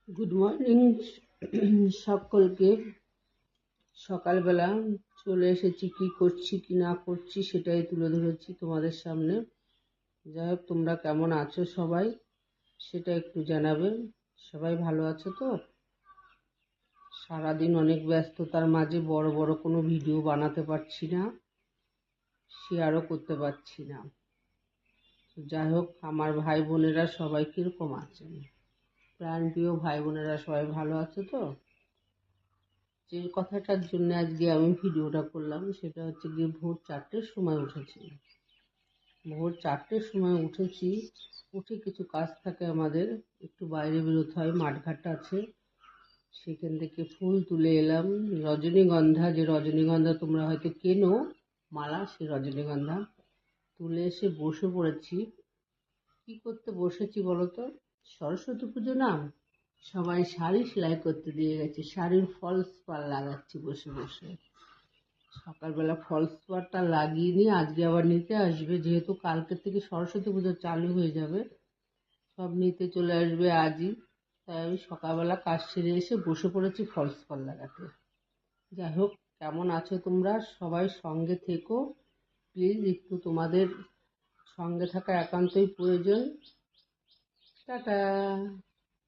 Good morning সকলকে। সকালবেলা চলে এসেছি, কি করছি কি না করছি সেটাই তুলে ধরেছি তোমাদের সামনে। যাই হোক, তোমরা কেমন আছো সবাই সেটা একটু জানাবে। সবাই ভালো আছো তো? সারাদিন অনেক ব্যস্ততার মাঝে বড় বড় কোনো ভিডিও বানাতে পারছি না, শেয়ারও করতে পারছি না। যাই হোক, আমার ভাই বোনেরা সবাই কীরকম আছেন? প্রাণপ্রিয় ভাই বোনেরা সবাই ভালো আছে তো? যে কথাটার জন্য আজকে আমি ভিডিওটা করলাম সেটা হচ্ছে গিয়ে ভোর 4টের সময় উঠেছি। ভোর 4টের সময় উঠেছি, উঠে কিছু কাজ থাকে আমাদের, একটু বাইরে বেরোতে হয়, মাঠঘাট আছে, সেখান থেকে ফুল তুলে এলাম। রজনীগন্ধা, যে রজনীগন্ধা তোমরা হয়তো কেনো মালা, সে রজনীগন্ধা তুলে এসে বসে পড়েছি। কি করতে বসেছি বলো তো? সরস্বতী পুজো না, সবাই শাড়ি সেলাই করতে দিয়ে গেছে, শাড়ির ফলস পাড় লাগাচ্ছি বসে বসে। সকালবেলা ফলস পাড়টা লাগিয়ে নিয়ে আজকে আবার নিতে আসবে, যেহেতু কালকে থেকে সরস্বতী পুজো চালু হয়ে যাবে, সব নিতে চলে আসবে আজই। তাই আমি সকালবেলা কাজ সেরে এসে বসে পড়েছি ফলস পাড় লাগাতে। যাই হোক, কেমন আছো তোমরা সবাই? সঙ্গে থেকো প্লিজ, একটু তোমাদের সঙ্গে থাকা একান্তই প্রয়োজন। টাটা।